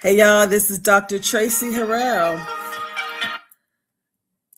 Hey y'all, this is Dr. Traci Harrell.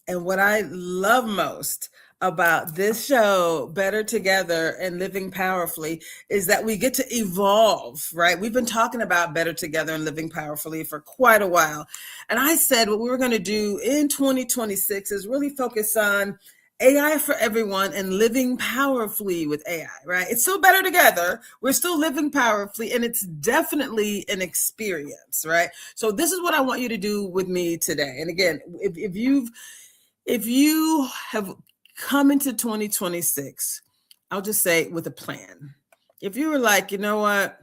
And what I love most about this show, Better Together and Living Powerfully, is that we get to evolve, right? We've been talking about Better Together and Living Powerfully for quite a while. And I said what we were going to do in 2026 is really focus on AI for everyone and living powerfully with AI, right? It's still better together. We're still living powerfully, and it's definitely an experience, right? So this is what I want you to do with me today. And again, if you have come into 2026, I'll just say with a plan. If you were like, you know what,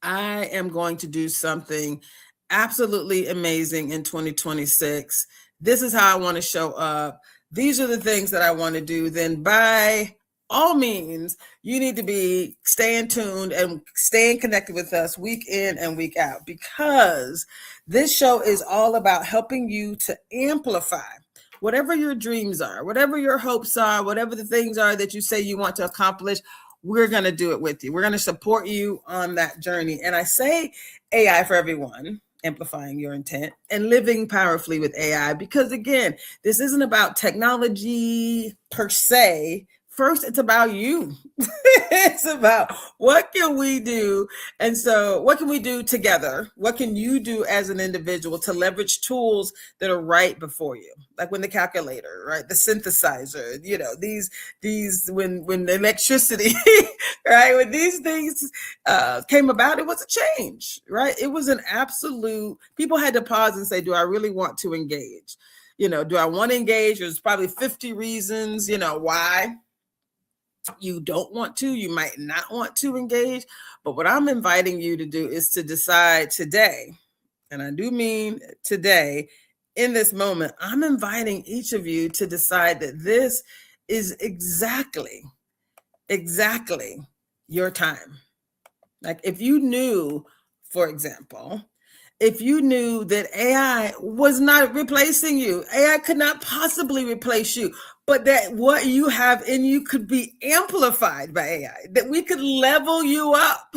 I am going to do something absolutely amazing in 2026. This is how I want to show up. These are the things that I want to do. Then by all means, you need to be staying tuned and staying connected with us week in and week out, because this show is all about helping you to amplify whatever your dreams are, whatever your hopes are, whatever the things are that you say you want to accomplish. We're going to do it with you. We're going to support you on that journey. And I say AI for everyone, amplifying your intent and living powerfully with AI, because again, this isn't about technology per se. First, it's about you. It's about what can we do? And so what can we do together? What can you do as an individual to leverage tools that are right before you? Like when the calculator, right? The synthesizer, when the electricity, right? When these things came about, it was a change, right? It was an absolute, people had to pause and say, do I really want to engage? Do I want to engage? There's probably 50 reasons, why you don't want to, you might not want to engage. But what I'm inviting you to do is to decide today, and I do mean today, in this moment, I'm inviting each of you to decide that this is exactly your time. Like if you knew, for example, if you knew that AI was not replacing you, AI could not possibly replace you, but that what you have in you could be amplified by AI, that we could level you up.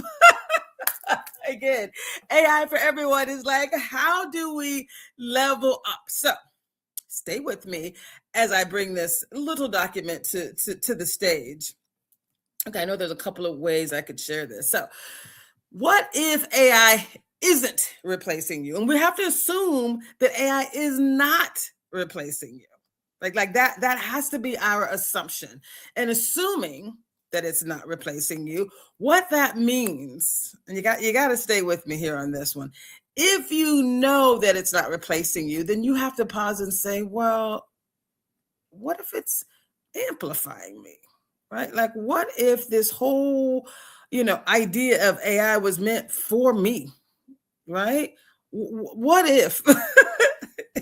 Again, AI for everyone is like, how do we level up? So stay with me as I bring this little document to the stage. Okay, I know there's a couple of ways I could share this. So what if AI isn't replacing you? And we have to assume that AI is not replacing you. Like that has to be our assumption. And assuming that it's not replacing you, what that means, and you got to stay with me here on this one. If you know that it's not replacing you, then you have to pause and say, well, what if it's amplifying me, right? Like, what if this whole, idea of AI was meant for me, right? What if?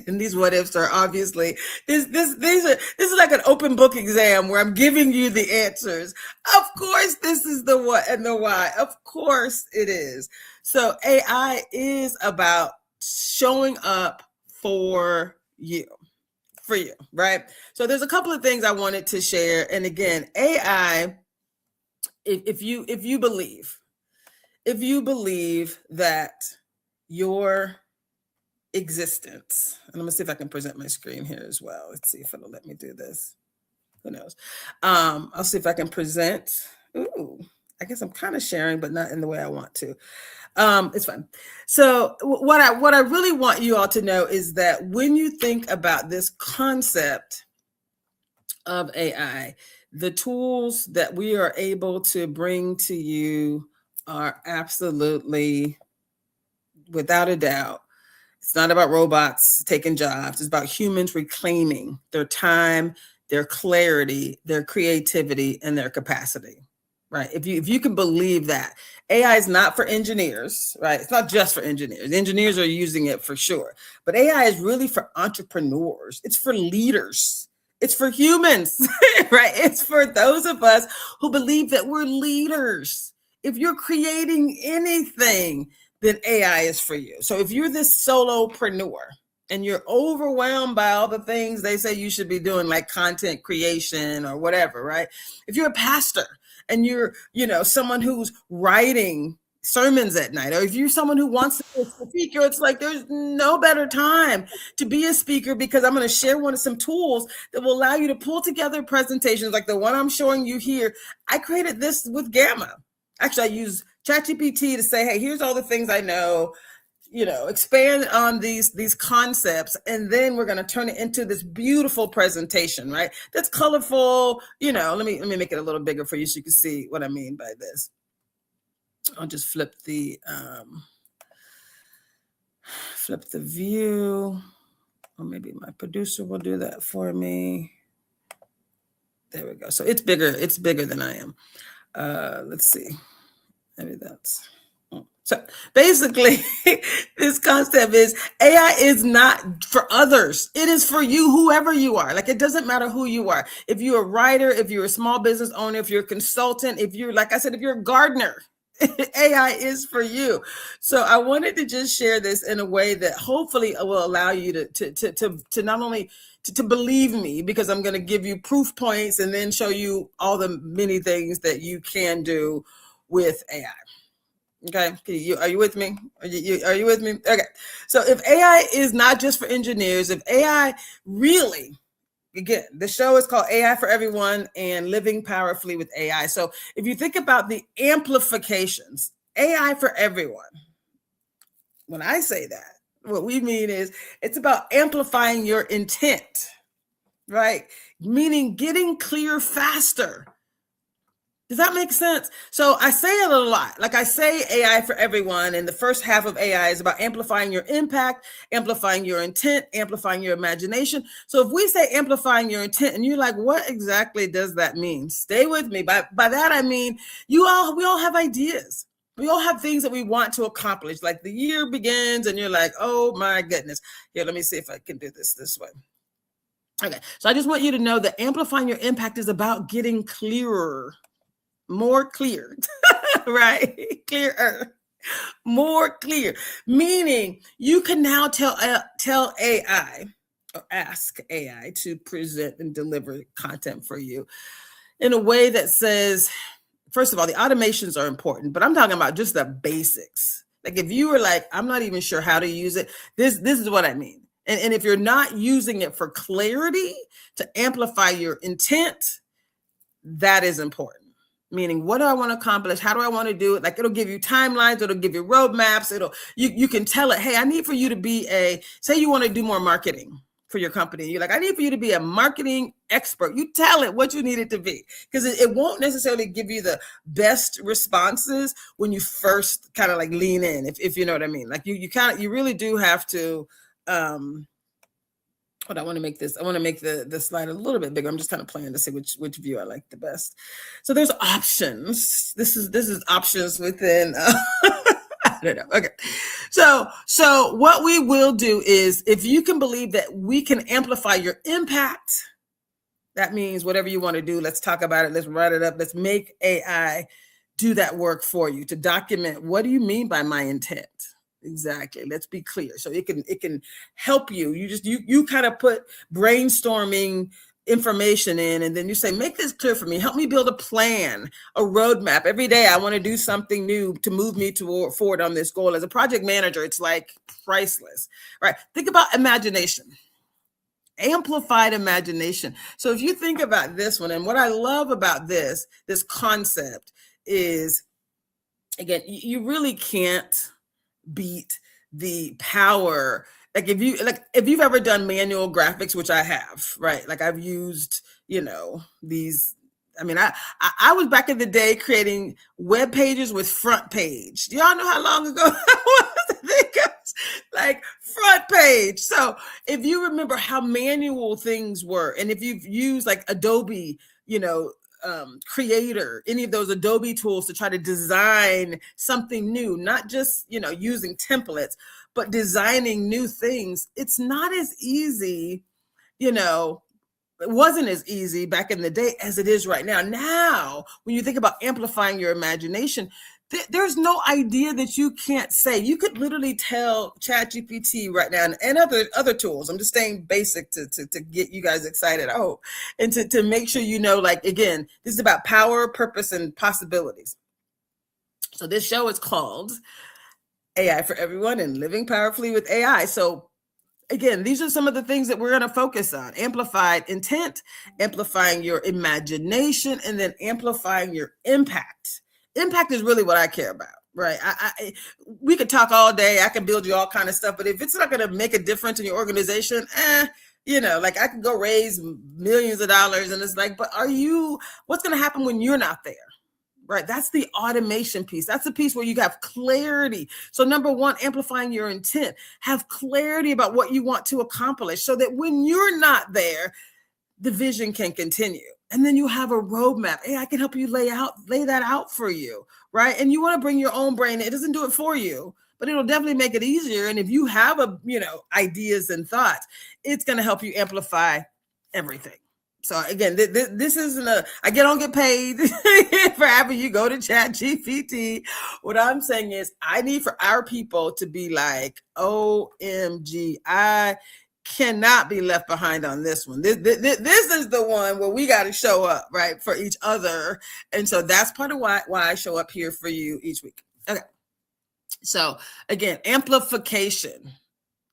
And these what ifs are obviously this is like an open book exam where I'm giving you the answers. Of course, this is the what and the why. Of course it is. So AI is about showing up for you, right? So there's a couple of things I wanted to share. And again, AI, if you believe that your existence, and I'm gonna see if I can present my screen here as well. Let's see if it'll let me do this. Who knows? I'll see if I can present. Ooh, I guess I'm kind of sharing, but not in the way I want to. It's fine. So what I really want you all to know is that when you think about this concept of AI, the tools that we are able to bring to you are absolutely, without a doubt, it's not about robots taking jobs. It's about humans reclaiming their time, their clarity, their creativity, and their capacity, right? If you can believe that. AI is not for engineers, right? It's not just for engineers. Engineers are using it for sure. But AI is really for entrepreneurs. It's for leaders. It's for humans, right? It's for those of us who believe that we're leaders. If you're creating anything, then AI is for you. So if you're this solopreneur and you're overwhelmed by all the things they say you should be doing, like content creation or whatever, right? If you're a pastor and you're, someone who's writing sermons at night, or if you're someone who wants to be a speaker, it's like there's no better time to be a speaker, because I'm going to share some tools that will allow you to pull together presentations like the one I'm showing you here. I created this with Gamma. Actually, I use ChatGPT to say, hey, here's all the things I know, expand on these concepts, and then we're going to turn it into this beautiful presentation, right? That's colorful. Let me make it a little bigger for you so you can see what I mean by this. I'll just flip the view, or maybe my producer will do that for me. There we go. So it's bigger than I am. Let's see. Maybe that's. So basically, this concept is AI is not for others. It is for you, whoever you are. Like, it doesn't matter who you are. If you're a writer, if you're a small business owner, if you're a consultant, if you're, like I said, if you're a gardener, AI is for you. So I wanted to just share this in a way that hopefully will allow you to not only to believe me, because I'm going to give you proof points and then show you all the many things that you can do with AI. Okay, are you with me? Are you with me? Okay, so if AI is not just for engineers, if AI really, again, the show is called AI for Everyone and Living Powerfully with AI. So if you think about the amplifications, AI for everyone, when I say that, what we mean is it's about amplifying your intent, right? Meaning getting clear faster. Does that make sense? So I say it a lot. Like, I say AI for everyone, and the first half of AI is about amplifying your impact, amplifying your intent, amplifying your imagination. So if we say amplifying your intent, and you're like, what exactly does that mean? Stay with me. By that, I mean, we all have ideas. We all have things that we want to accomplish. Like, the year begins and you're like, oh my goodness. Here, let me see if I can do this way. Okay. So I just want you to know that amplifying your impact is about getting clearer. More clear, right? Clearer, more clear, meaning you can now tell AI or ask AI to present and deliver content for you in a way that says, first of all, the automations are important, but I'm talking about just the basics. Like, if you were like, I'm not even sure how to use it, this is what I mean. And if you're not using it for clarity to amplify your intent, that is important. Meaning, what do I want to accomplish? How do I want to do it? Like, it'll give you timelines. It'll give you roadmaps. You can tell it, hey, I need for you to be say you want to do more marketing for your company. You're like, I need for you to be a marketing expert. You tell it what you need it to be, because it won't necessarily give you the best responses when you first kind of like lean in, if you know what I mean. Like, you really do have to, I want to make the slide a little bit bigger. I'm just kind of playing to see which view I like the best. So there's options. This is options within. I don't know. Okay. So what we will do is, if you can believe that we can amplify your impact, that means whatever you want to do, let's talk about it. Let's write it up. Let's make AI do that work for you to document. What do you mean by my intent? Exactly. Let's be clear. So it can help you. You kind of put brainstorming information in, and then you say, make this clear for me. Help me build a plan, a roadmap. Every day I want to do something new to move me forward on this goal. As a project manager, it's like priceless, right? Think about imagination. Amplified imagination. So if you think about this one, and what I love about this concept is, again, you really can't beat the power. Like, if you've ever done manual graphics, which I have, right? Like, I've used, these. I mean, I was back in the day creating web pages with front page. Do y'all know how long ago that was? I think it was like front page. So if you remember how manual things were, and if you've used like Adobe, Creator, any of those Adobe tools to try to design something new, not just, using templates, but designing new things, it's not as easy, it wasn't as easy back in the day as it is right now. Now, when you think about amplifying your imagination, there's no idea that you can't say. You could literally tell ChatGPT right now, and other tools. I'm just staying basic to get you guys excited. Oh, and to make sure like, again, this is about power, purpose, and possibilities. So this show is called AI for Everyone and Living Powerfully with AI. So again, these are some of the things that we're going to focus on: amplified intent, amplifying your imagination, and then amplifying your impact. Impact is really what I care about, right? We could talk all day. I can build you all kind of stuff, but if it's not going to make a difference in your organization, like I could go raise millions of dollars, and it's like, but what's going to happen when you're not there? Right. That's the automation piece. That's the piece where you have clarity. So number one, amplifying your intent, have clarity about what you want to accomplish so that when you're not there, the vision can continue. And then you have a roadmap. Hey, I can help you lay that out for you. Right. And you want to bring your own brain. It doesn't do it for you, but it'll definitely make it easier. And if you have ideas and thoughts, it's going to help you amplify everything. So again, this isn't I don't get paid for having you go to ChatGPT. What I'm saying is I need for our people to be like, OMG, I cannot be left behind on this one. This is the one where we got to show up, right, for each other. And so that's part of why I show up here for you each week. Okay. So again, amplification.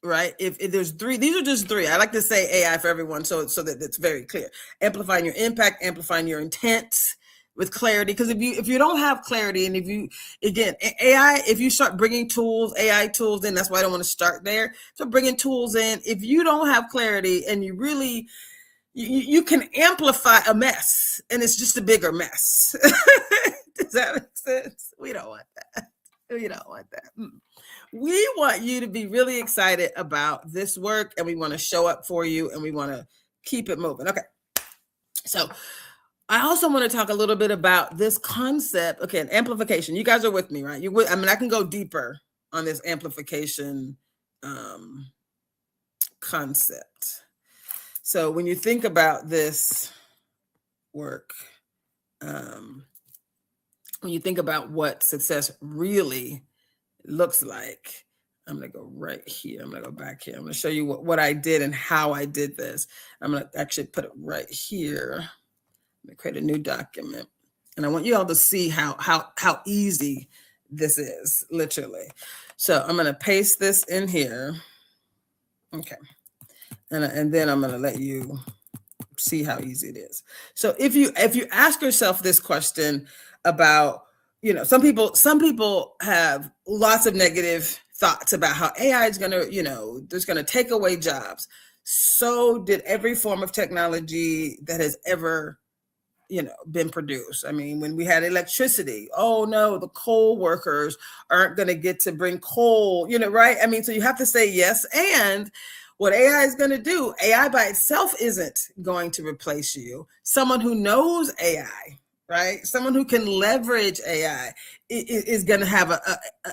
Right. If there's three, these are just three. I like to say AI for everyone. So that it's very clear. Amplifying your impact, amplifying your intent with clarity. Because if you don't have clarity, and if you start bringing AI tools in, that's why I don't want to start there. So bringing tools in, if you don't have clarity and you really, you can amplify a mess and it's just a bigger mess. Does that make sense? We don't want that. We don't want that. We want you to be really excited about this work, and we want to show up for you, and we want to keep it moving. Okay. So I also want to talk a little bit about this concept. Okay, amplification. You guys are with me, right? I can go deeper on this amplification concept. So when you think about this work, when you think about what success really looks like, I'm going to go right here. I'm going to go back here. I'm going to show you what I did and how I did this. I'm going to actually put it right here. I'm going to create a new document. And I want you all to see how easy this is, literally. So I'm going to paste this in here. Okay. And then I'm going to let you see how easy it is. So if you ask yourself this question about, some people have lots of negative thoughts about how AI is going to, there's going to take away jobs. So did every form of technology that has ever, been produced. I mean, when we had electricity, oh no, the coal workers aren't going to get to bring coal, right? I mean, so you have to say yes. And what AI is going to do, AI by itself isn't going to replace you. Someone who knows AI, right? Someone who can leverage AI is going to have a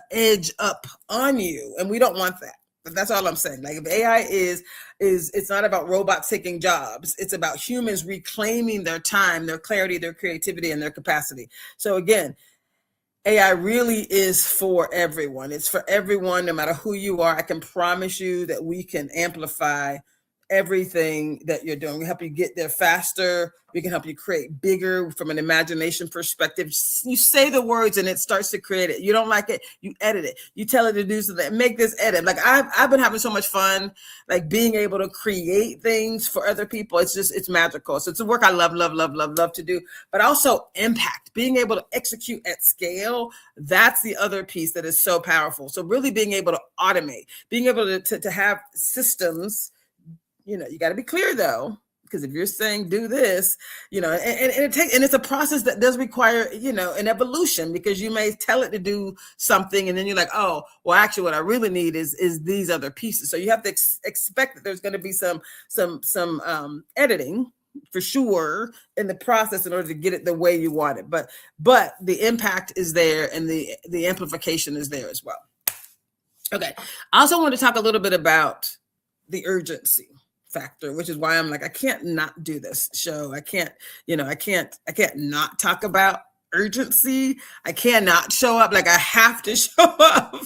edge up on you. And we don't want that. But that's all I'm saying. Like, if AI is it's not about robots taking jobs. It's about humans reclaiming their time, their clarity, their creativity, and their capacity. So again, AI really is for everyone. It's for everyone, no matter who you are. I can promise you that we can amplify everything that you're doing. We help you get there faster. We can help you create bigger from an imagination perspective. You say the words and it starts to create it. You don't like it, you edit it. You tell it to do something, make this edit. Like I've been having so much fun, like being able to create things for other people. It's magical. So it's a work I love to do, but also impact, being able to execute at scale. That's the other piece that is so powerful. So really being able to automate, being able to have systems. You got to be clear though, because if you're saying do this, and it's a process that does require, an evolution, because you may tell it to do something and then you're like, oh, well, actually what I really need is these other pieces. So you have to expect that there's going to be some editing for sure in the process in order to get it the way you want it. But the impact is there and the amplification is there as well. Okay. I also want to talk a little bit about the urgency factor, which is why I'm like, I can't not do this show. I can't not talk about urgency. I cannot show up. Like, I have to show up.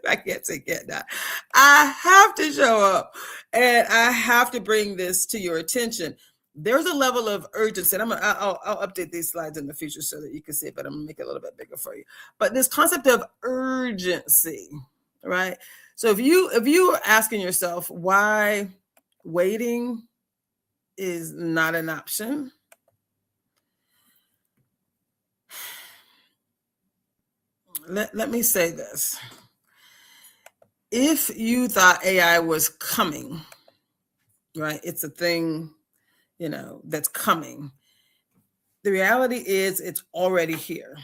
I can't say can't not. I have to show up, and I have to bring this to your attention. there's a level of urgency. And I'll update these slides in the future so that you can see it, but I'm gonna make it a little bit bigger for you. But this concept of urgency, right? So if you are asking yourself why waiting is not an option, let me say this. If you thought AI was coming, right? It's a thing, that's coming. The reality is it's already here.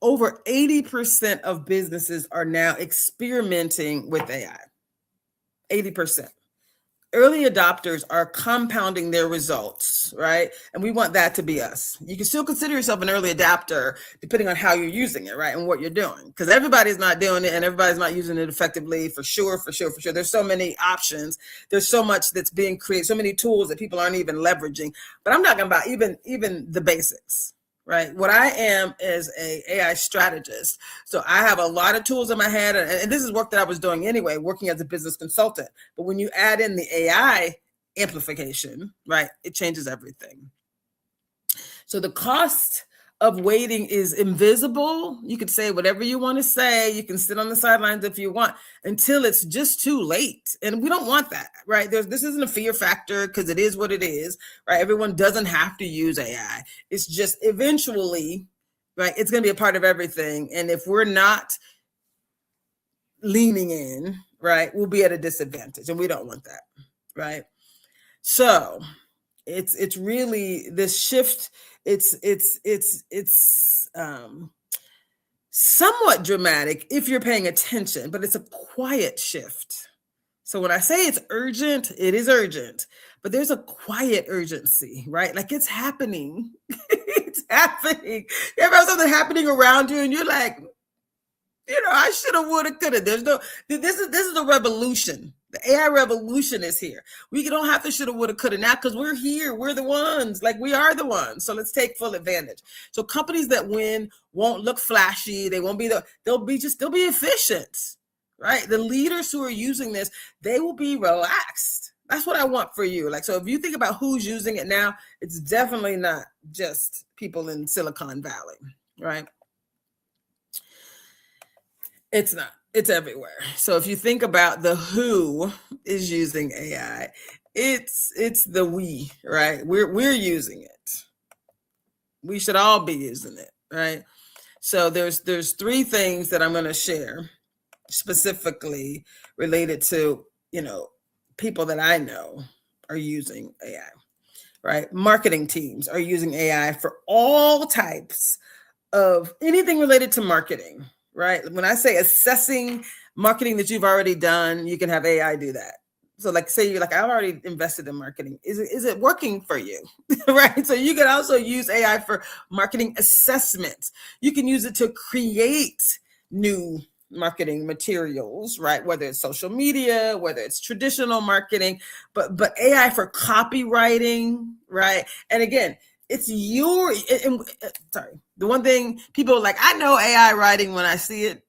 Over 80% of businesses are now experimenting with AI. 80%. Early adopters are compounding their results, right? And we want that to be us. You can still consider yourself an early adopter depending on how you're using it, right? And what you're doing. Because everybody's not doing it and everybody's not using it effectively, for sure. There's so many options. There's so much that's being created, so many tools that people aren't even leveraging. But I'm talking about even the basics. Right. What I am is a AI strategist. So I have a lot of tools in my head, and this is work that I was doing anyway, working as a business consultant. But when you add in the AI amplification, right, it changes everything. So the cost of waiting is invisible. You could say whatever you want to say. You can sit on the sidelines if you want until it's just too late. And we don't want that, right? This isn't a fear factor because it is what it is, right? Everyone doesn't have to use AI. It's just eventually, right, it's going to be a part of everything. And if we're not leaning in, right, we'll be at a disadvantage. And we don't want that, right? So it's really this shift. It's somewhat dramatic if you're paying attention, but it's a quiet shift. So when I say it's urgent, it is urgent, but there's a quiet urgency, right? Like it's happening. It's happening. You ever have something happening around you and you're like, I should have, would have, could have. This is a revolution. The AI revolution is here. We don't have to shoulda, woulda, coulda now because we're here. We're the ones. Like we are the ones. So let's take full advantage. So companies that win won't look flashy. They won't be they'll be efficient, right? The leaders who are using this, they will be relaxed. That's what I want for you. Like, so if you think about who's using it now, it's definitely not just people in Silicon Valley, right? It's not. It's everywhere. So if you think about the who is using AI, it's the we, right? We're using it. We should all be using it, right? So there's three things that I'm going to share specifically related to, people that I know are using AI, right? Marketing teams are using AI for all types of anything related to marketing. Right? When I say assessing marketing that you've already done, you can have AI do that. So like say you're like, I've already invested in marketing. Is it working for you? Right? So you can also use AI for marketing assessments. You can use it to create new marketing materials, right? Whether it's social media, whether it's traditional marketing, but AI for copywriting, right? And again, it's the one thing people are like, I know AI writing when I see it.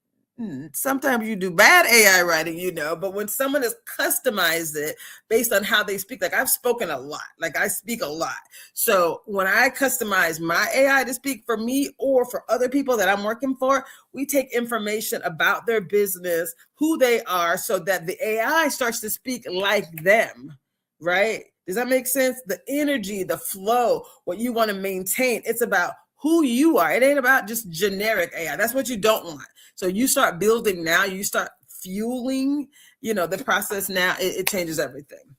Sometimes you do bad AI writing, but when someone has customized it based on how they speak, like I've spoken a lot, like I speak a lot. So when I customize my AI to speak for me or for other people that I'm working for, we take information about their business, who they are, so that the AI starts to speak like them, right? Does that make sense? The energy, the flow, what you want to maintain, it's about who you are. It ain't about just generic AI. That's what you don't want. So you start building now, you start fueling, the process now, it changes everything.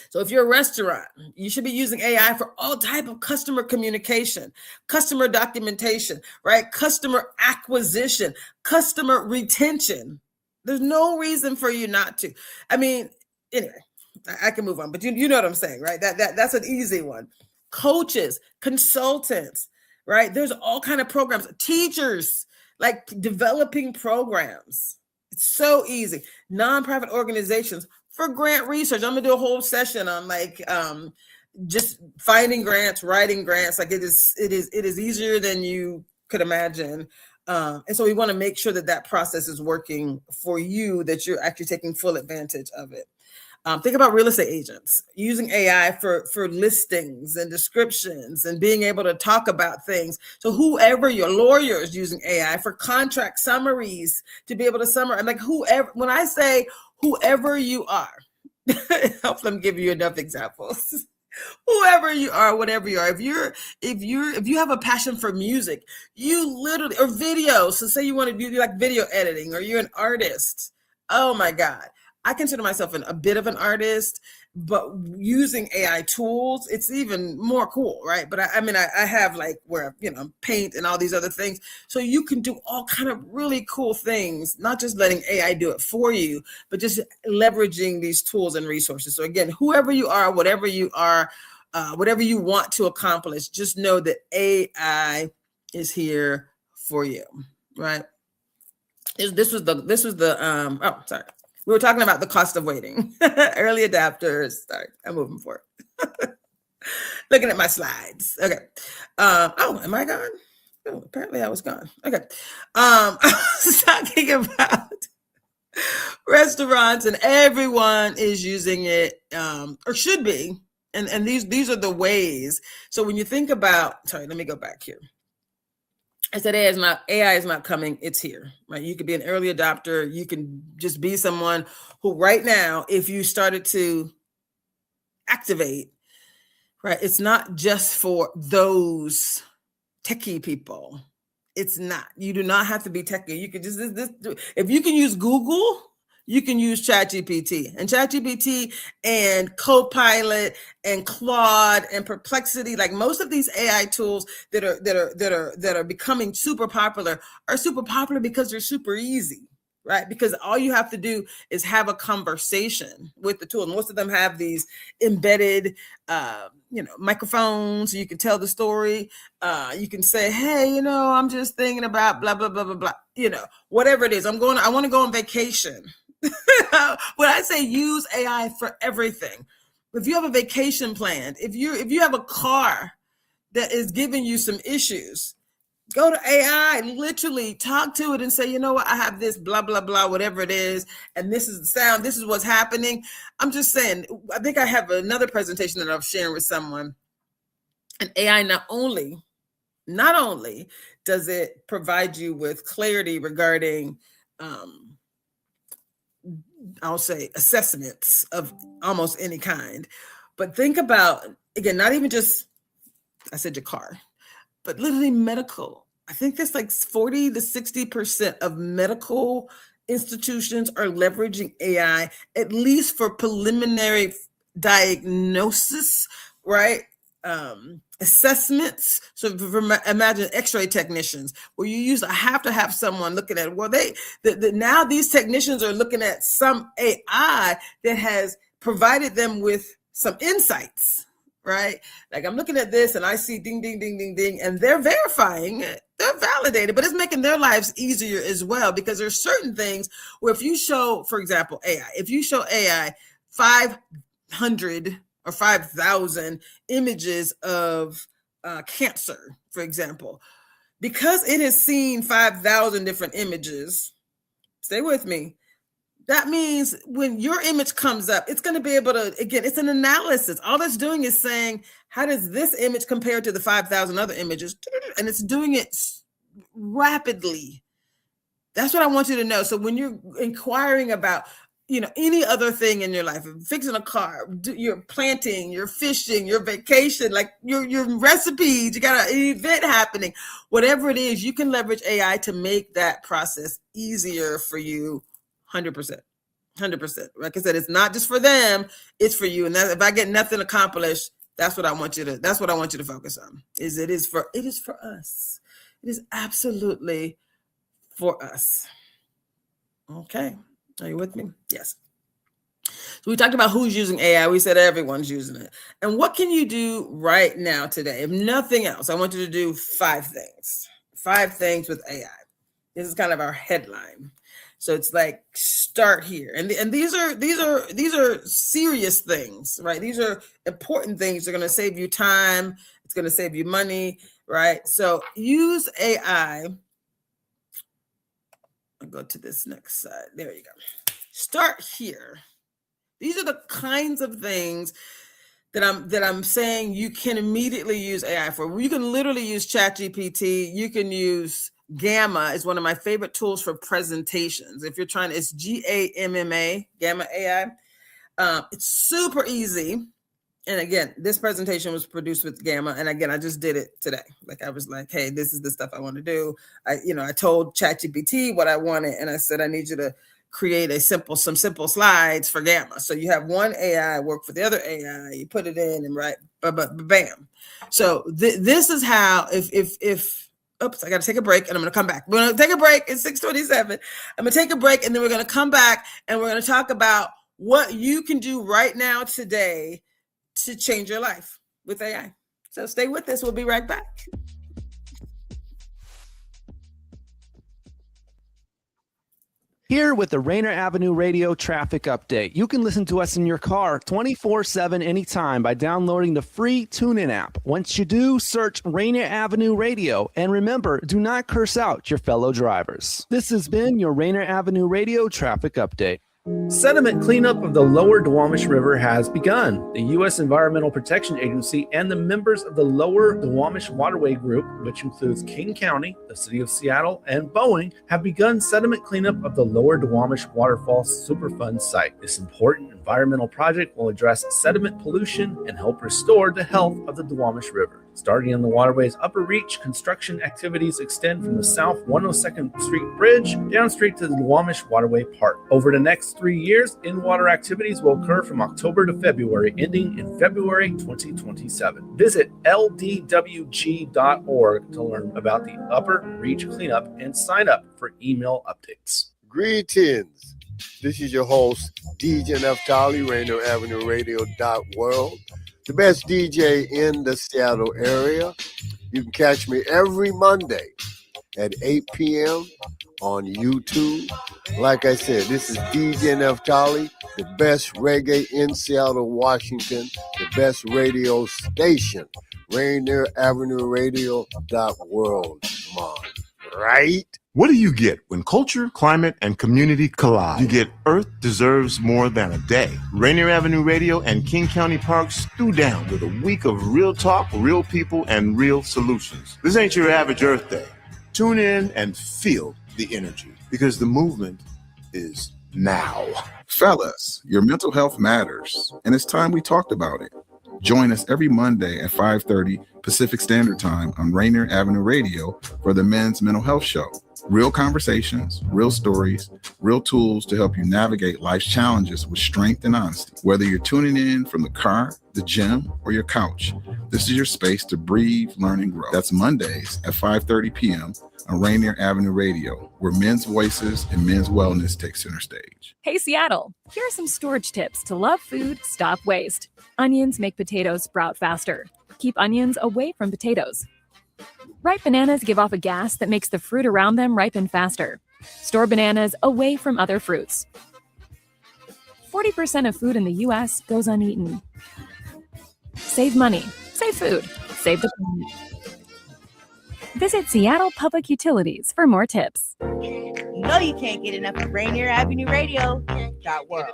So if you're a restaurant, you should be using AI for all type of customer communication, customer documentation, right? Customer acquisition, customer retention. There's no reason for you not to. I mean, anyway, I can move on, but you know what I'm saying, right? That's an easy one. Coaches, consultants, right? There's all kind of programs, teachers, like developing programs. It's so easy. Nonprofit organizations for grant research. I'm gonna do a whole session on just finding grants, writing grants. Like it is easier than you could imagine. And so we want to make sure that process is working for you, that you're actually taking full advantage of it. Think about real estate agents using AI for listings and descriptions and being able to talk about things. So whoever your lawyer is using AI for contract summaries to be able to summarize, like whoever, when I say whoever you are, help them give you enough examples. Whoever you are, whatever you are, if you have a passion for music, you literally, or video. So say you want to do like video editing, or you're an artist. Oh my God. I consider myself a bit of an artist, but using AI tools, it's even more cool, right? But I have like where, paint and all these other things. So you can do all kind of really cool things, not just letting AI do it for you, but just leveraging these tools and resources. So again, whoever you are, whatever you are, whatever you want to accomplish, just know that AI is here for you, right? This was the oh, sorry. We were talking about the cost of waiting. Early adapters. Sorry, I'm moving forward. Looking at my slides. Okay. Oh, am I gone? Oh, apparently I was gone. Okay. I was talking about restaurants, and everyone is using it, or should be. And these are the ways. So when you think about, sorry, let me go back here. I said AI is not coming, it's here, right? You could be an early adopter. You can just be someone who right now, if you started to activate, right, it's not just for those techie people. It's not. You do not have to be techie. You could just, if you can use Google, you can use ChatGPT, and Copilot and Claude and Perplexity. Like most of these AI tools that are becoming super popular are super popular because they're super easy, right? Because all you have to do is have a conversation with the tool. And most of them have these embedded, microphones. So you can tell the story. You can say, hey, I'm just thinking about blah, blah, blah, blah, blah, whatever it is. I want to go on vacation. When I say use AI for everything, if you have a vacation planned, if you have a car that is giving you some issues, go to AI, literally talk to it and say, you know what, I have this blah, blah, blah, whatever it is. And this is the sound, this is what's happening. I'm just saying, I think I have another presentation that I'm sharing with someone. And AI not only does it provide you with clarity regarding, I'll say assessments of almost any kind. But think about, again, not even just, I said your car, but literally medical. I think there's like 40 to 60% of medical institutions are leveraging AI, at least for preliminary diagnosis, right? Assessments. So imagine X-ray technicians, where I have to have someone looking at it. Well, now these technicians are looking at some AI that has provided them with some insights, right? Like I'm looking at this and I see ding, ding, ding, ding, ding, and they're verifying it. They're validated, but it's making their lives easier as well, because there's certain things where if you show, for example, if you show AI 500 or 5,000 images of cancer, for example, because it has seen 5,000 different images, stay with me, that means when your image comes up, it's going to be able to, again, it's an analysis. All it's doing is saying, how does this image compare to the 5,000 other images? And it's doing it rapidly. That's what I want you to know. So when you're inquiring about, any other thing in your life, fixing a car, you're planting, you're fishing, your vacation, like your recipes, you got an event happening, whatever it is, you can leverage AI to make that process easier for you. 100%. Like I said, it's not just for them, it's for you. And that, if I get nothing accomplished, that's what I want you to focus on. It is for us. It is absolutely for us. Okay. Are you with me? Yes. So we talked about who's using AI. We said everyone's using it. And what can you do right now today? If nothing else, I want you to do 5 things. 5 things with AI. This is kind of our headline. So it's like, start here. And these are serious things, right? These are important things. They're going to save you time. It's going to save you money, right? So use AI. I'll go to this next side. There you go. Start here. These are the kinds of things that I'm saying you can immediately use AI for. You can literally use ChatGPT. You can use Gamma is one of my favorite tools for presentations. If you're trying, it's GAMMA, Gamma AI. It's super easy. And again, this presentation was produced with Gamma. And again, I just did it today. Like I was like, hey, this is the stuff I want to do. I told ChatGPT what I wanted. And I said, I need you to create some simple slides for Gamma. So you have one AI work for the other AI, you put it in and right, bam. So this is how, oops, I got to take a break and I'm going to come back. We're going to take a break. It's 6:27. I'm going to take a break and then we're going to come back and we're going to talk about what you can do right now today to change your life with AI. So stay with us. We'll be right back. Here with the Rainier Avenue Radio traffic update. You can listen to us in your car 24/7 anytime by downloading the free TuneIn app. Once you do, search Rainier Avenue Radio. And remember, do not curse out your fellow drivers. This has been your Rainier Avenue Radio traffic update. Sediment cleanup of the lower Duwamish River has begun. The U.S. Environmental Protection Agency and the members of the Lower Duwamish Waterway Group, which includes King County, the City of Seattle, and Boeing, have begun sediment cleanup of the Lower Duwamish Waterfall Superfund site. This important environmental project will address sediment pollution and help restore the health of the Duwamish River. Starting on the waterway's upper reach, construction activities extend from the South 102nd Street Bridge down straight to the Duwamish Waterway Park. Over the next 3 years, in-water activities will occur from October to February, ending in February 2027. Visit ldwg.org to learn about the upper reach cleanup and sign up for email updates. Greetings. This is your host, DJ Neftali, Rainier Avenue Radio.world. The best DJ in the Seattle area. You can catch me every Monday at 8 p.m. on YouTube. Like I said, this is DJ Neftali, the best reggae in Seattle, Washington, the best radio station, Rainier Avenue Radio.world. Come on, right? What do you get when culture, climate, and community collide? You get Earth Deserves More Than a Day. Rainier Avenue Radio and King County Parks stew down with a week of real talk, real people, and real solutions. This ain't your average Earth Day. Tune in and feel the energy because the movement is now. Fellas, your mental health matters, and it's time we talked about it. Join us every Monday at 5:30 Pacific Standard Time on Rainier Avenue Radio for the Men's Mental Health Show. Real conversations, real stories, real tools to help you navigate life's challenges with strength and honesty. Whether you're tuning in from the car, the gym, or your couch, this is your space to breathe, learn, and grow. That's Mondays at 5:30 p.m. on Rainier Avenue Radio, where men's voices and men's wellness take center stage. Hey, Seattle, here are some storage tips to love food, stop waste. Onions make potatoes sprout faster. Keep onions away from potatoes. Ripe bananas give off a gas that makes the fruit around them ripen faster. Store bananas away from other fruits. 40% of food in the U.S. goes uneaten. Save money, save food, save the planet. Visit Seattle Public Utilities for more tips. No, you can't get enough of Rainier Avenue Radio.world.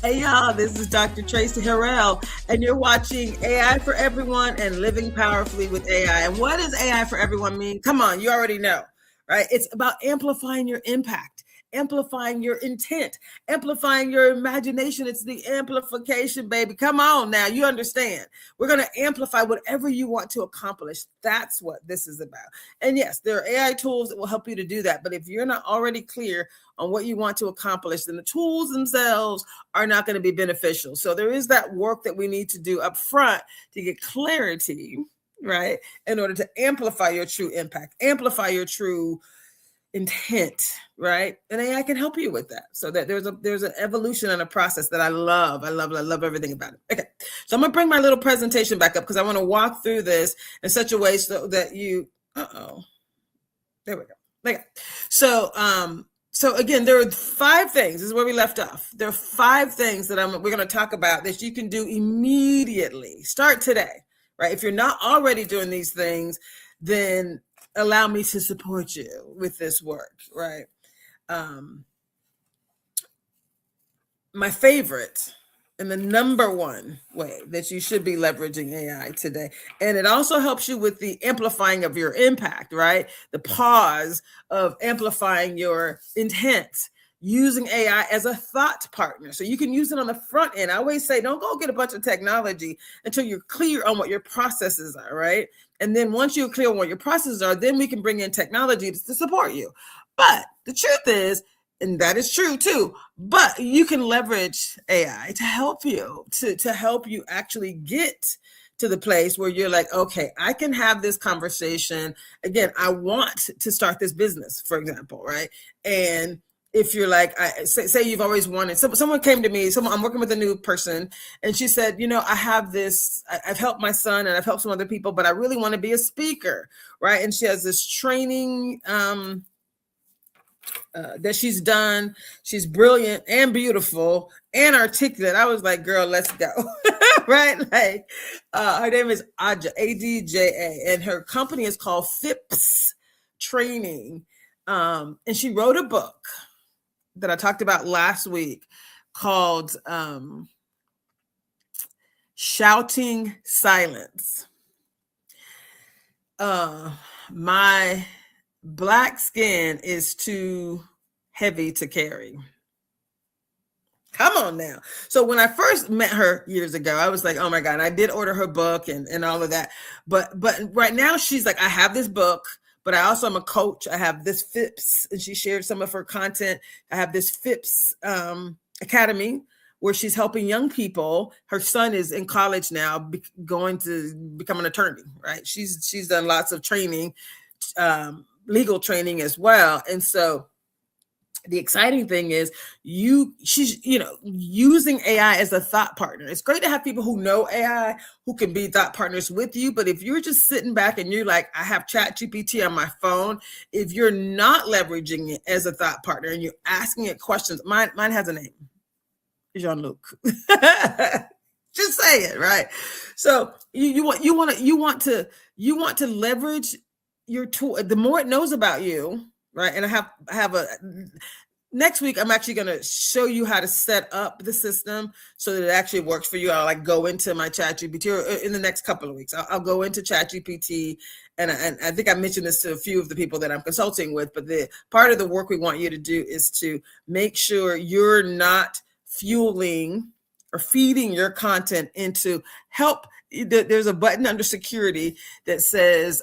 Hey y'all, this is Dr. Traci Harrell, and you're watching AI for Everyone and Living Powerfully with AI. And what does AI for Everyone mean? Come on, you already know, right? It's about amplifying your impact, amplifying your intent, amplifying your imagination. It's the amplification, baby. Come on now, you understand. We're going to amplify whatever you want to accomplish. That's what this is about. And yes, there are AI tools that will help you to do that. But if you're not already clear on what you want to accomplish, then the tools themselves are not going to be beneficial. So there is that work that we need to do up front to get clarity, right? In order to amplify your true impact, amplify your true intent, right? And AI can help you with that. So that there's an evolution and a process that I love. I love everything about it. Okay. So I'm going to bring my little presentation back up because I want to walk through this in such a way so that you, There we go. Okay. So again, there are 5 things. This is where we left off. There are 5 things that we're going to talk about that you can do immediately. Start today, right? If you're not already doing these things, then allow me to support you with this work, right? My favorite and the number one way that you should be leveraging AI today. And it also helps you with the amplifying of your impact, right? The pause of amplifying your intent, using AI as a thought partner. So you can use it on the front end. I always say, don't go get a bunch of technology until you're clear on what your processes are, right? And then once you're clear on what your processes are, then we can bring in technology to support you. But the truth is, and that is true too, but you can leverage AI to help you, to help you actually get to the place where you're like, okay, I can have this conversation. Again, I want to start this business, for example, right? And if you're like, say you've always wanted, someone came to me, I'm working with a new person, and she said, I have this, I've helped my son and I've helped some other people, but I really want to be a speaker, right? And she has this training, that she's done. She's brilliant and beautiful and articulate. I was like, girl, let's go. Right? Like, her name is Adja, ADJA, and her company is called FIPS Training. And she wrote a book that I talked about last week called Shouting Silence. My Black skin is too heavy to carry. Come on now. So when I first met her years ago, I was like, oh my God, and I did order her book and all of that. But right now she's like, I have this book, but I also am a coach. I have this FIPS, and she shared some of her content. I have this FIPS Academy where she's helping young people. Her son is in college now, going to become an attorney, right? She's done lots of training, legal training as well. And so the exciting thing is she's using AI as a thought partner. It's great to have people who know AI who can be thought partners with you. But if you're just sitting back and you're like, I have ChatGPT on my phone, if you're not leveraging it as a thought partner and you're asking it questions, mine has a name, Jean-Luc. Just say it, right? So you want to leverage your tool. The more it knows about you, right? And I have next week, I'm actually going to show you how to set up the system so that it actually works for you. I'll like go into my ChatGPT, or in the next couple of weeks, I'll go into ChatGPT. And I think I mentioned this to a few of the people that I'm consulting with, but the part of the work we want you to do is to make sure you're not fueling or feeding your content into help. There's a button under security that says,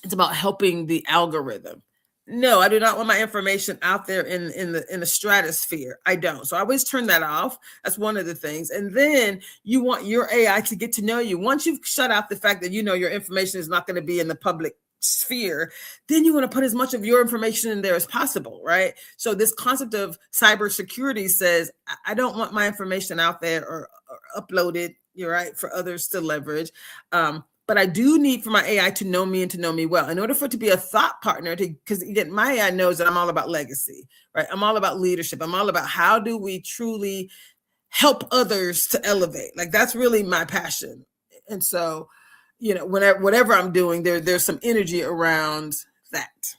it's about helping the algorithm. No, I do not want my information out there in the stratosphere. I don't. So I always turn that off. That's one of the things. And then you want your AI to get to know you. Once you've shut out the fact that your information is not going to be in the public sphere, then you want to put as much of your information in there as possible, right? So this concept of cybersecurity says, I don't want my information out there or uploaded, you're right, for others to leverage. But I do need for my AI to know me and to know me well. In order for it to be a thought partner, because again, my AI knows that I'm all about legacy, right? I'm all about leadership. I'm all about how do we truly help others to elevate? Like that's really my passion. And so, whatever I'm doing, there's some energy around that.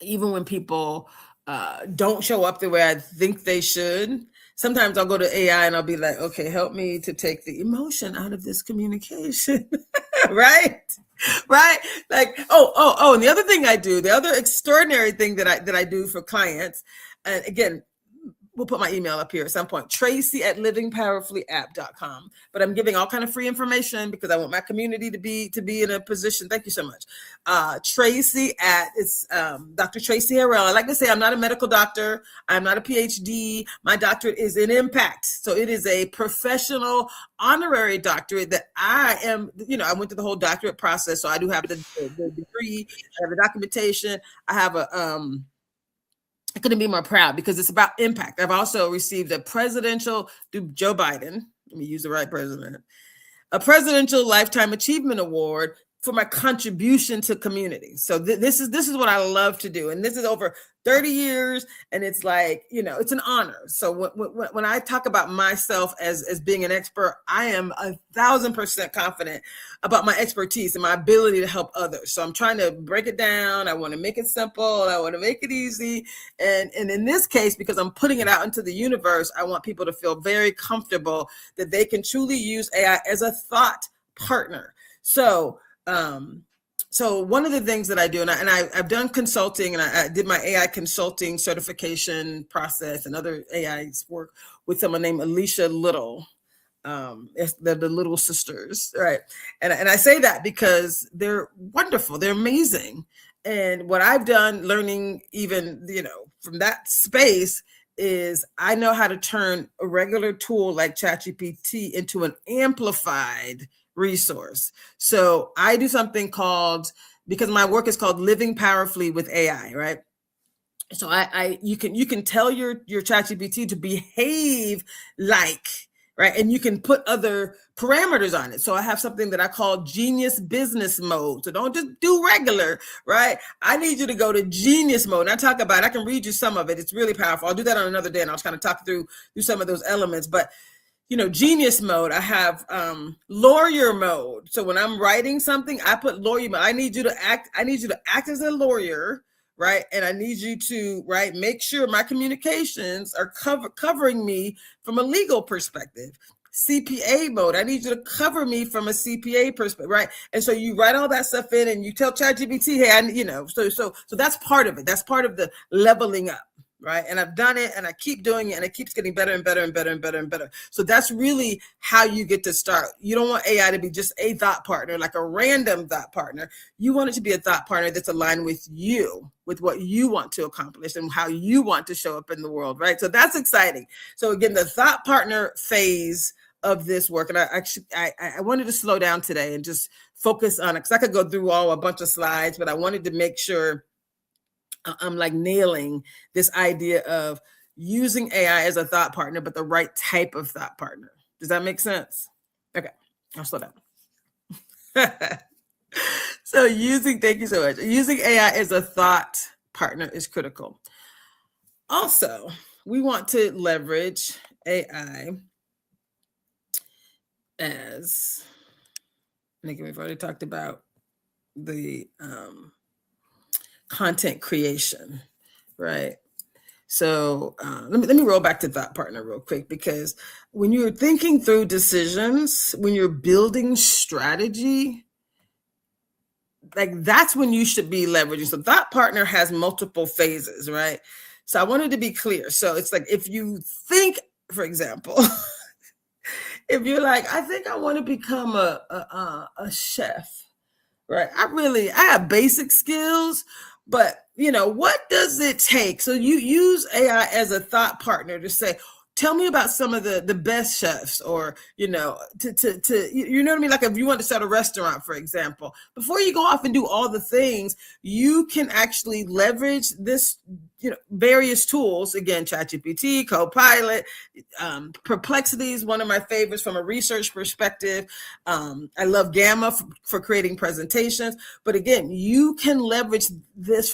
Even when people don't show up the way I think they should. Sometimes I'll go to AI and I'll be like, okay, help me to take the emotion out of this communication. Right? Like, and the other thing I do, the other extraordinary thing that I do for clients, and again, we'll put my email up here at some point, Traci at livingpowerfullyapp.com. But I'm giving all kind of free information because I want my community to be in a position. Thank you so much. Traci it's Dr. Traci Harrell. I like to say I'm not a medical doctor. I'm not a PhD. My doctorate is in impact. So it is a professional honorary doctorate that I am, I went through the whole doctorate process. So I do have the degree, I have the documentation. I have I couldn't be more proud because it's about impact. I've also received a presidential, Joe Biden, let me use the right president, a presidential lifetime achievement award for my contribution to community. So this is what I love to do. And this is over 30 years. And it's like, it's an honor. So when I talk about myself as being an expert, I am 1,000% confident about my expertise and my ability to help others. So I'm trying to break it down. I want to make it simple. I want to make it easy. And in this case, because I'm putting it out into the universe, I want people to feel very comfortable that they can truly use AI as a thought partner. So one of the things that I do, and I've done consulting, and I did my AI consulting certification process and other AI work with someone named Alicia Little. They're the Little Sisters, right? And I say that because they're wonderful, they're amazing. And what I've done learning even, from that space is I know how to turn a regular tool like ChatGPT into an amplified resource. So I do something called, because my work is called Living Powerfully with AI, right? So you can tell your ChatGPT to behave like, right? And you can put other parameters on it. So I have something that I call genius business mode. So don't just do regular, right? I need you to go to genius mode. And I can read you some of it. It's really powerful. I'll do that on another day, and I'll kind of talk through some of those elements. But genius mode, I have lawyer mode. So when I'm writing something, I put lawyer mode. I need you to act as a lawyer, right? And I need you to, right, make sure my communications are covering me from a legal perspective. CPA mode, I need you to cover me from a CPA perspective, right? And so you write all that stuff in and you tell ChatGPT, hey, so that's part of it. That's part of the leveling up. Right. And I've done it and I keep doing it and it keeps getting better and better and better and better and better. So that's really how you get to start. You don't want AI to be just a thought partner, like a random thought partner. You want it to be a thought partner that's aligned with you, with what you want to accomplish and how you want to show up in the world. Right. So that's exciting. So again, the thought partner phase of this work. And I wanted to slow down today and just focus on it because I could go through a bunch of slides, but I wanted to make sure I'm like nailing this idea of using AI as a thought partner, but the right type of thought partner. Does that make sense? Okay, I'll slow down. So thank you so much. Using AI as a thought partner is critical. Also, we want to leverage AI as, I think we've already talked about the content creation, right? So let me roll back to thought partner real quick, because when you're thinking through decisions, when you're building strategy, like that's when you should be leveraging. So thought partner has multiple phases, right? So I wanted to be clear. So it's like, if you think, for example, if you're like, I think I want to become a chef, right? I have basic skills, but what does it take? So you use AI as a thought partner to say, tell me about some of the best chefs, or, to you know what I mean? Like if you want to start a restaurant, for example, before you go off and do all the things, you can actually leverage this, various tools. Again, ChatGPT, Copilot, Perplexity is one of my favorites from a research perspective. I love Gamma for creating presentations. But again, you can leverage this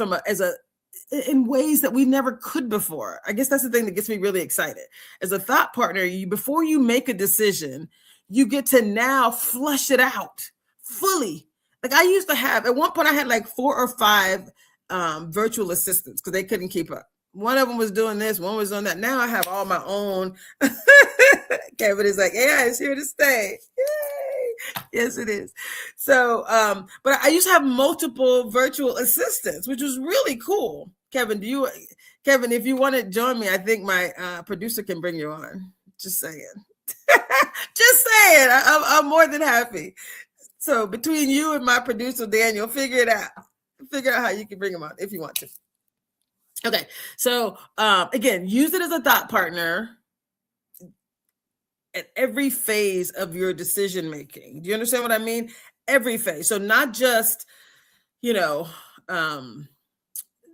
in ways that we never could before. I guess that's the thing that gets me really excited. As a thought partner, before you make a decision, you get to now flush it out fully. Like I used to have, at one point I had like 4 or 5 virtual assistants because they couldn't keep up. One of them was doing this, one was doing that. Now I have all my own. Kevin is like, AI is here to stay. Yay! Yes, it is. So, but I used to have multiple virtual assistants, which was really cool. Kevin, if you want to join me, I think my producer can bring you on. Just saying. Just saying. I'm more than happy. So between you and my producer, Daniel, figure it out. Figure out how you can bring him on if you want to. Okay. So again, use it as a thought partner at every phase of your decision making. Do you understand what I mean? Every phase. So not just,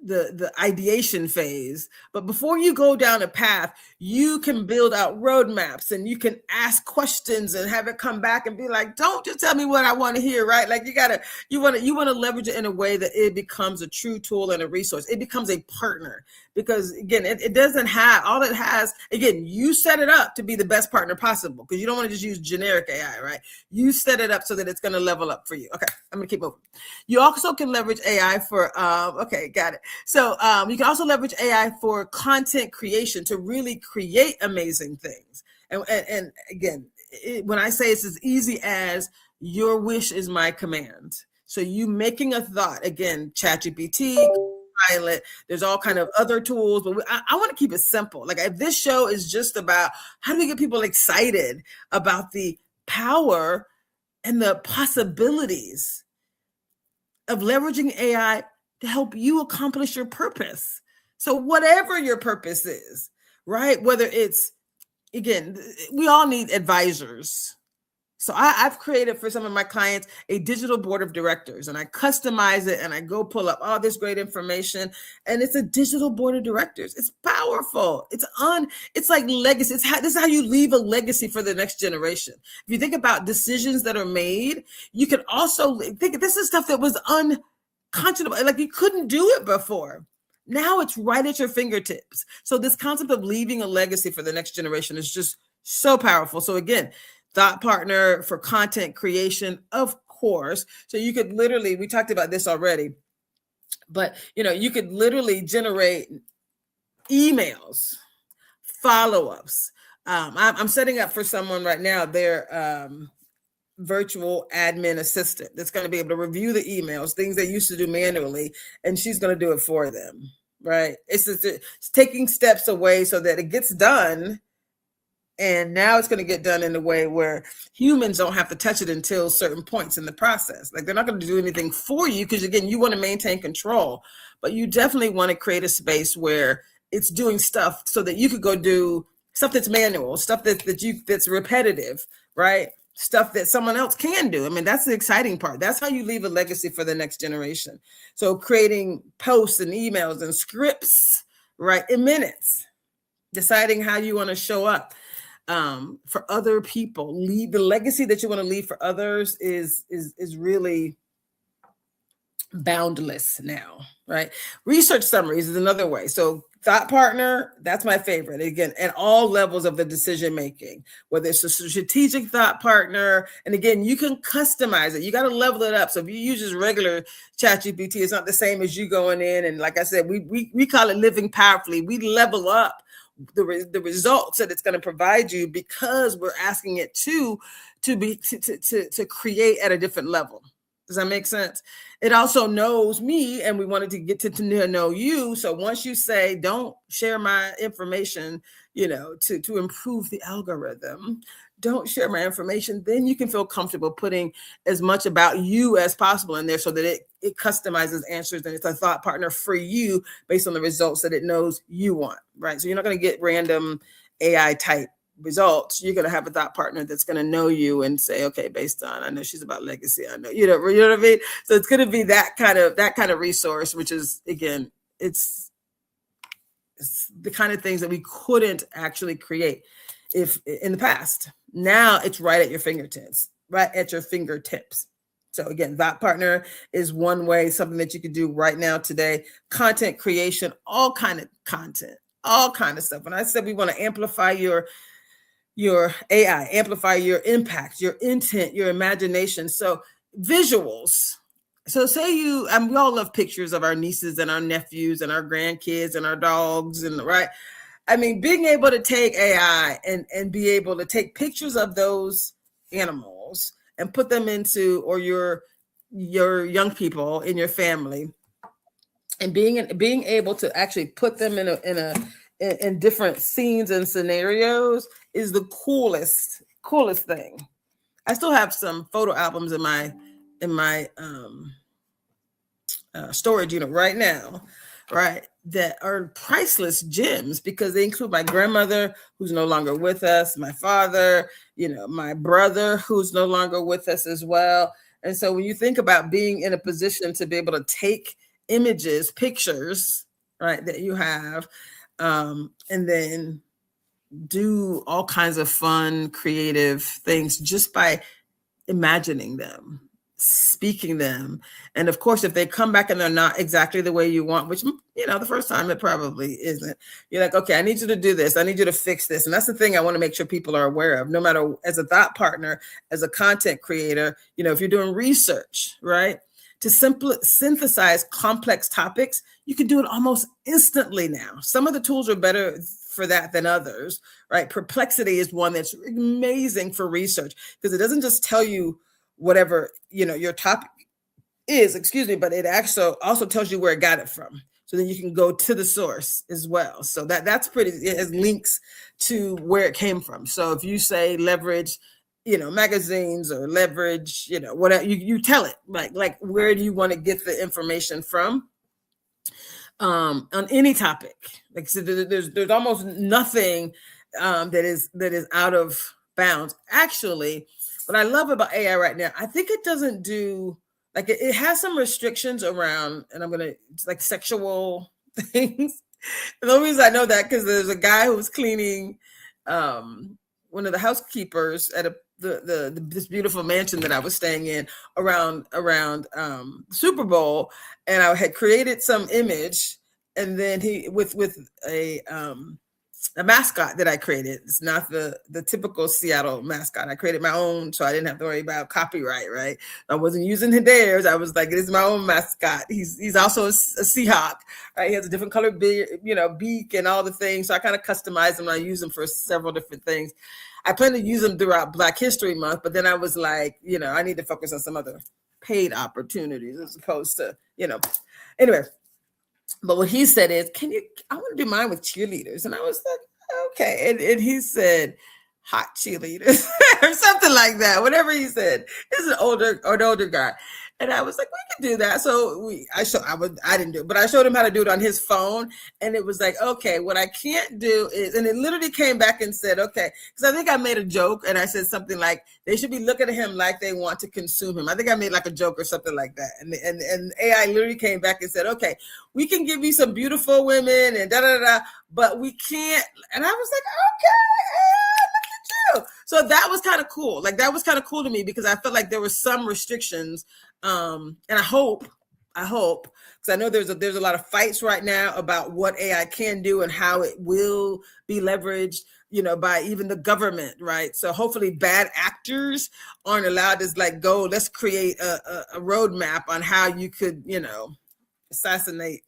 the ideation phase. But before you go down a path, you can build out roadmaps and you can ask questions and have it come back and be like, don't just tell me what I want to hear, right? Like you want to leverage it in a way that it becomes a true tool and a resource. It becomes a partner, because again, it doesn't have, all it has, again, you set it up to be the best partner possible, because you don't want to just use generic AI, right? You set it up so that it's going to level up for you. Okay, I'm going to keep moving. You also can leverage AI for, okay, got it. So you can also leverage AI for content creation to really create amazing things. And again, when I say it's as easy as your wish is my command. So you making a thought, again, ChatGPT, Pilot, there's all kind of other tools, but I want to keep it simple. Like, if this show is just about how do we get people excited about the power and the possibilities of leveraging AI to help you accomplish your purpose. So whatever your purpose is, right? Whether it's, again, we all need advisors. So I've created for some of my clients a digital board of directors, and I customize it and I go pull up all this great information, and it's a digital board of directors. It's powerful. It's like legacy. This is how you leave a legacy for the next generation. If you think about decisions that are made, you can also think this is stuff that was unconscionable. Like, you couldn't do it before. Now it's right at your fingertips. So this concept of leaving a legacy for the next generation is just so powerful. So again, thought partner for content creation, of course. So you could literally, we talked about this already, but you could literally generate emails, follow-ups. I'm setting up for someone right now, their virtual admin assistant that's going to be able to review the emails, things they used to do manually, and she's going to do it for them, right? It's taking steps away so that it gets done. And now it's going to get done in a way where humans don't have to touch it until certain points in the process. Like, they're not going to do anything for you, because, again, you want to maintain control, but you definitely want to create a space where it's doing stuff so that you could go do stuff that's manual, stuff that's repetitive, right? Stuff that someone else can do. I mean, that's the exciting part. That's how you leave a legacy for the next generation. So creating posts and emails and scripts, right, in minutes, deciding how you want to show up for other people. Leave the legacy that you want to leave for others is really boundless now, right? Research summaries is another way. So thought partner, that's my favorite. Again, at all levels of the decision making, whether it's a strategic thought partner, and again, you can customize it. You got to level it up. So if you use just regular ChatGPT, it's not the same as you going in. And like I said, we call it living powerfully. We level up the results that it's going to provide you, because we're asking it to create at a different level. Does that make sense? It also knows me, and we wanted to get to know you. So once you say, don't share my information, to improve the algorithm, don't share my information, then you can feel comfortable putting as much about you as possible in there, so that it customizes answers, and it's a thought partner for you based on the results that it knows you want, right? So you're not going to get random AI type results. You're going to have a thought partner that's going to know you and say, okay, based on, I know she's about legacy, I know, you know what I mean? So it's going to be that kind of resource, which is, again, it's the kind of things that we couldn't actually create if in the past. Now it's right at your fingertips, So again, thought partner is one way, something that you could do right now today. Content creation, all kind of content, all kind of stuff. When I said we want to amplify your AI, amplify your impact, your intent, your imagination. So visuals. So say we all love pictures of our nieces and our nephews and our grandkids and our dogs, and right. I mean, being able to take AI and be able to take pictures of those animals and put them into, or your young people in your family, and being able to actually put them in different scenes and scenarios is the coolest thing. I still have some photo albums in my storage unit right now, right, that are priceless gems, because they include my grandmother, who's no longer with us, my father, my brother, who's no longer with us as well. And so when you think about being in a position to be able to take images, pictures, right, that you have, and then do all kinds of fun, creative things just by imagining them, speaking them. And of course, if they come back and they're not exactly the way you want, which, the first time it probably isn't, you're like, okay, I need you to do this. I need you to fix this. And that's the thing I want to make sure people are aware of, no matter as a thought partner, as a content creator, if you're doing research, right? To synthesize complex topics, you can do it almost instantly now. Some of the tools are better for that than others, right? Perplexity is one that's amazing for research because it doesn't just tell you whatever, your topic is, but it actually also tells you where it got it from. So then you can go to the source as well. So that's pretty, it has links to where it came from. So if you say leverage, magazines or leverage, whatever, you tell it like, where do you want to get the information from? On any topic, like so there's almost nothing that is out of bounds. Actually, what I love about AI right now, I think it doesn't do like it has some restrictions around, and it's like sexual things. And the only reason I know that because there's a guy who was cleaning one of the housekeepers at this beautiful mansion that I was staying in around Super Bowl, and I had created some image, and then he with a mascot that I created. It's not the typical Seattle mascot. I created my own, so I didn't have to worry about copyright. Right, I wasn't using theirs. I was like, this is my own mascot. He's also a Seahawk. Right, he has a different color beak and all the things. So I kind of customized them. I use them for several different things. I plan to use them throughout Black History Month, but then I was like, I need to focus on some other paid opportunities as opposed to, anyway. But what he said is, I want to do mine with cheerleaders. And I was like, okay. And he said, hot cheerleaders or something like that, whatever he said. This is an older guy. And I was like, we can do that. So I didn't do it, but I showed him how to do it on his phone. And it was like, okay, what I can't do is, and it literally came back and said, okay, because I think I made a joke and I said something like, they should be looking at him like they want to consume him. I think I made like a joke or something like that. And AI literally came back and said, okay, we can give you some beautiful women and but we can't. And I was like, okay, look at you. So that was kind of cool. Like that was kind of cool to me because I felt like there were some restrictions. And I hope, because I know there's a lot of fights right now about what AI can do and how it will be leveraged, by even the government, right? So hopefully bad actors aren't allowed to let's create a roadmap on how you could, assassinate,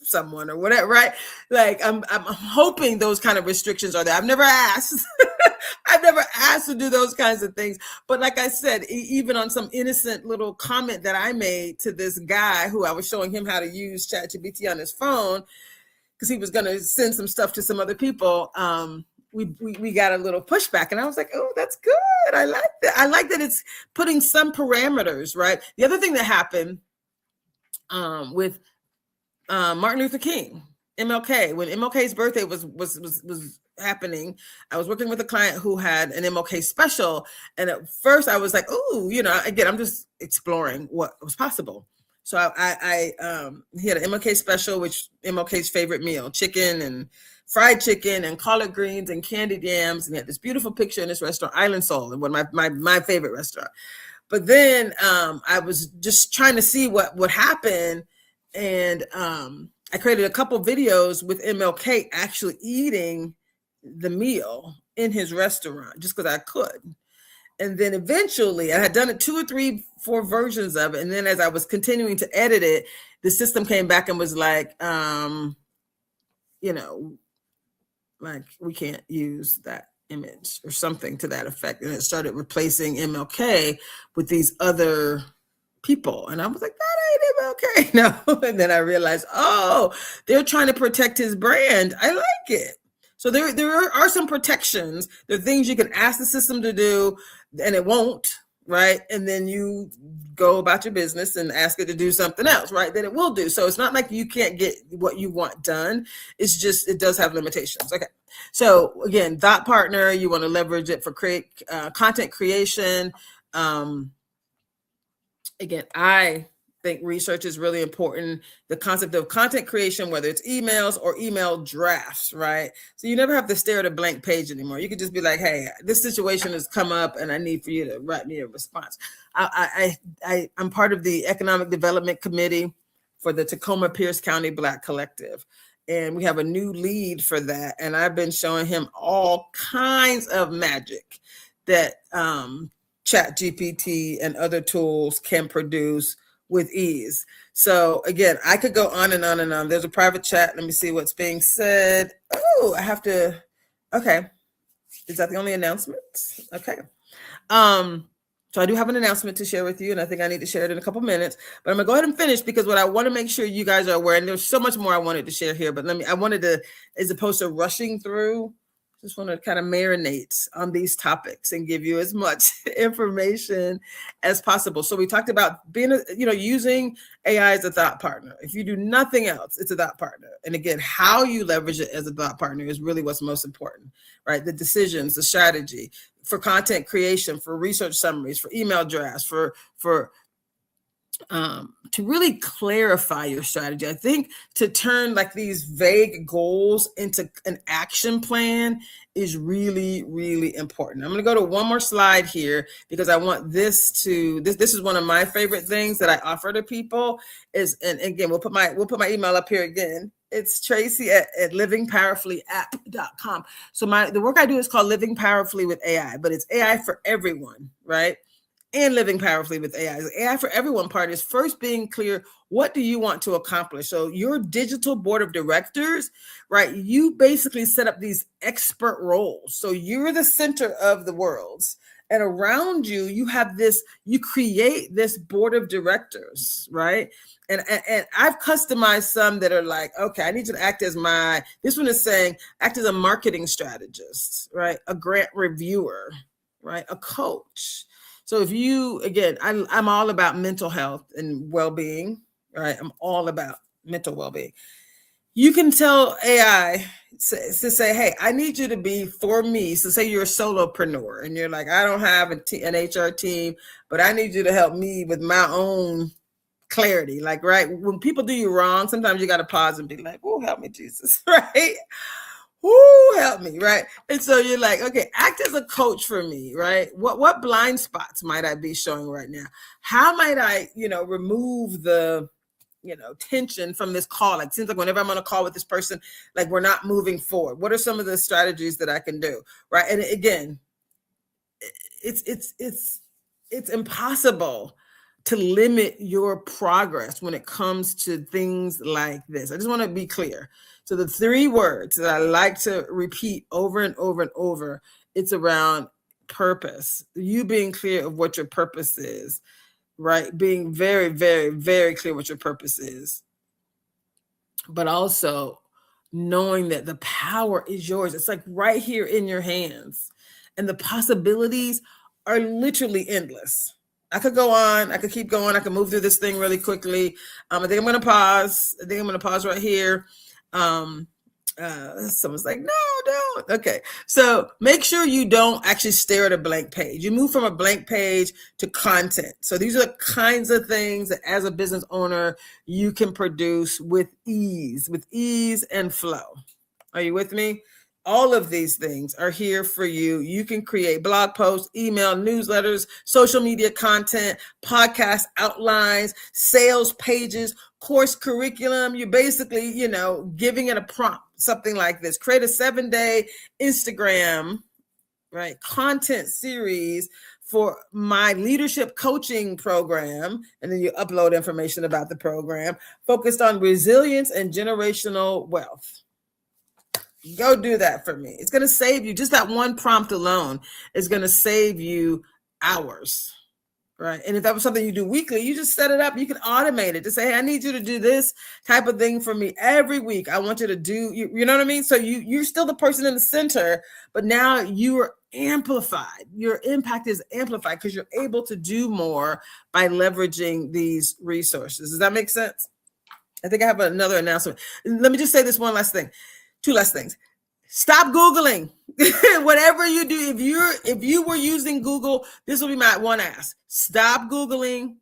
someone or whatever, right? Like I'm hoping those kind of restrictions are there. I've never asked. I've never asked to do those kinds of things. But like I said, even on some innocent little comment that I made to this guy who I was showing him how to use ChatGPT on his phone, because he was going to send some stuff to some other people, we got a little pushback. And I was like, oh, that's good. I like that. I like that it's putting some parameters, right? The other thing that happened with Martin Luther King, MLK, when MLK's birthday was happening, I was working with a client who had an MLK special. And at first I was like, oh, again, I'm just exploring what was possible. So I he had an MLK special, which MLK's favorite meal, chicken and fried chicken and collard greens and candied yams. And he had this beautiful picture in this restaurant, Island Soul, and one of my favorite restaurant. But then I was just trying to see what would happen. And I created a couple videos with MLK actually eating the meal in his restaurant just because I could. And then eventually I had done it 2 or 3, 4 versions of it. And then as I was continuing to edit it, the system came back and was like, like we can't use that image or something to that effect. And it started replacing MLK with these other people. And I was like, that ain't MLK. No. And then I realized, oh, they're trying to protect his brand. I like it. So there are some protections. There are things you can ask the system to do and it won't, right? And then you go about your business and ask it to do something else, right? That it will do. So it's not like you can't get what you want done. It's just, it does have limitations. Okay. So again, Thought Partner, you want to leverage it for content creation. Again, I think research is really important. The concept of content creation, whether it's emails or email drafts, right? So you never have to stare at a blank page anymore. You could just be like, hey, this situation has come up and I need for you to write me a response. I'm part of the Economic Development Committee for the Tacoma Pierce County Black Collective. And we have a new lead for that. And I've been showing him all kinds of magic that ChatGPT and other tools can produce with ease. So again, I could go on and on and on. There's a private chat. Let me see what's being said. Oh, I have to, okay. Is that the only announcement? Okay. So I do have an announcement to share with you, and I think I need to share it in a couple minutes, but I'm gonna go ahead and finish because what I want to make sure you guys are aware, and there's so much more I wanted to share here, but I wanted to, as opposed to rushing through, just want to kind of marinate on these topics and give you as much information as possible. So we talked about being, using AI as a thought partner. If you do nothing else, it's a thought partner. And again, how you leverage it as a thought partner is really what's most important, right? The decisions, the strategy for content creation, for research summaries, for email drafts, for to really clarify your strategy. I think to turn like these vague goals into an action plan is really, really important. I'm going to go to one more slide here because I want this is one of my favorite things that I offer to people is, and again, we'll put my email up here again. It's Traci at livingpowerfullyapp.com. So the work I do is called Living Powerfully with AI, but it's AI for everyone, right? And living powerfully with AI. The AI for everyone part is first being clear, what do you want to accomplish? So your digital board of directors, right? You basically set up these expert roles. So you're the center of the worlds. And around you, you create this board of directors, right? And I've customized some that are like, okay, I need you to act as this one is saying, act as a marketing strategist, right? A grant reviewer, right? A coach. So if you, again, I'm all about mental health and well-being, right? I'm all about mental well-being. You can tell AI to say, hey, I need you to be for me. So say you're a solopreneur and you're like, I don't have an HR team, but I need you to help me with my own clarity. Like, right, when people do you wrong, sometimes you got to pause and be like, oh, help me, Jesus, right? Who help me, right? And so you're like, okay, act as a coach for me, right? What blind spots might I be showing right now? How might I, remove the, tension from this call? Like, it seems like whenever I'm on a call with this person, like we're not moving forward. What are some of the strategies that I can do, right? And again, it's impossible to limit your progress when it comes to things like this. I just want to be clear. So the 3 words that I like to repeat over and over and over, it's around purpose. You being clear of what your purpose is, right? Being very, very, very clear what your purpose is. But also knowing that the power is yours. It's like right here in your hands. And the possibilities are literally endless. I could go on. I could keep going. I could move through this thing really quickly. I think I'm going to pause. I think I'm going to pause right here. Someone's like, no, don't. Okay. So make sure you don't actually stare at a blank page. You move from a blank page to content. So these are the kinds of things that as a business owner, you can produce with ease and flow. Are you with me? All of these things are here for you. You can create blog posts, email, newsletters, social media content, podcast outlines, sales pages, course curriculum. You're basically, giving it a prompt, something like this. Create a 7-day Instagram, right, content series for my leadership coaching program. And then you upload information about the program focused on resilience and generational wealth. Go do that for me. It's going to save you. Just that one prompt alone is going to save you hours, right? And if that was something you do weekly, you just set it up. You can automate it to say, hey, I need you to do this type of thing for me every week. I want you to do, you know what I mean? So you're still the person in the center, but now you are amplified. Your impact is amplified because you're able to do more by leveraging these resources. Does that make sense? I think I have another announcement. Let me just say this one last thing. 2 last things. Stop Googling. Whatever you do, if you were using Google, this will be my one ask. Stop Googling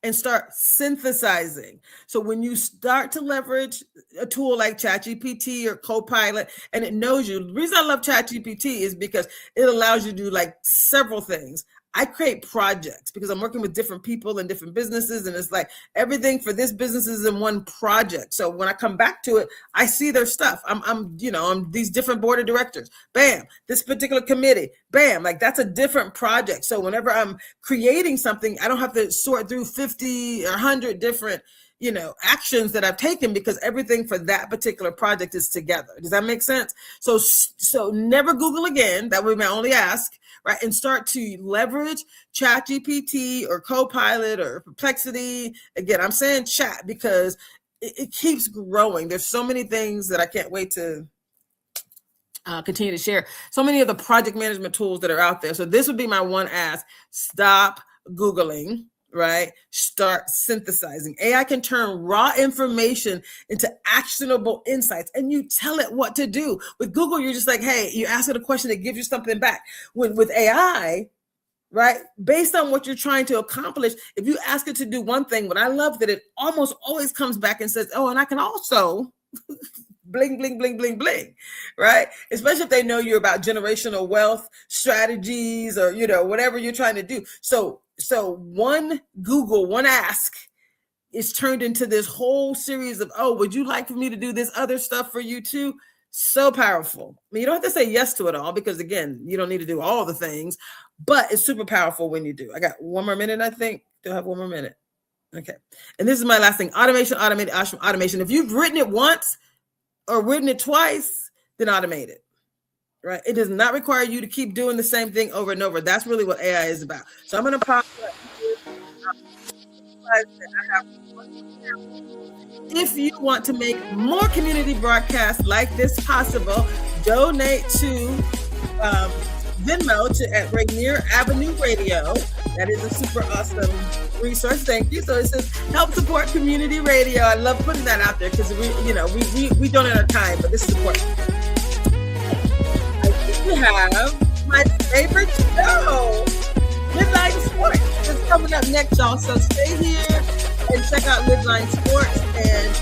and start synthesizing. So when you start to leverage a tool like ChatGPT or Copilot, and it knows you, the reason I love ChatGPT is because it allows you to do like several things. I create projects because I'm working with different people and different businesses, and it's like everything for this business is in one project. So when I come back to it, I see their stuff. I'm these different board of directors. Bam, this particular committee. Bam, like that's a different project. So whenever I'm creating something, I don't have to sort through 50 or 100 different actions that I've taken because everything for that particular project is together. Does that make sense? So never Google again. That would be my only ask. Right, and start to leverage ChatGPT or Copilot or Perplexity. Again, I'm saying chat because it keeps growing. There's so many things that I can't wait to continue to share. So many of the project management tools that are out there. So this would be my one ask. Stop Googling, right? Start synthesizing. AI can turn raw information into actionable insights, and you tell it what to do. With Google, you're just like, hey, you ask it a question, it gives you something back. With AI, right, based on what you're trying to accomplish, if you ask it to do one thing, what I love that it almost always comes back and says, oh, and I can also bling, bling, bling, bling, bling, right? Especially if they know you're about generational wealth strategies or, whatever you're trying to do. So one Google, one ask is turned into this whole series of, oh, would you like for me to do this other stuff for you too? So powerful. I mean, you don't have to say yes to it all because, again, you don't need to do all the things, but it's super powerful when you do. I got one more minute, I think. Do I have one more minute? Okay. And this is my last thing. Automation. If you've written it once or written it twice, then automate it. Right? It does not require you to keep doing the same thing over and over. That's really what AI is about. So I'm going to pause. If you want to make more community broadcasts like this possible, donate to Venmo at Rainier Avenue Radio. That is a super awesome resource. Thank you. So it says help support community radio. I love putting that out there because we donate our time, but this is important. We have my favorite show, Midline Sports. It's coming up next, y'all. So stay here and check out Midline Sports. And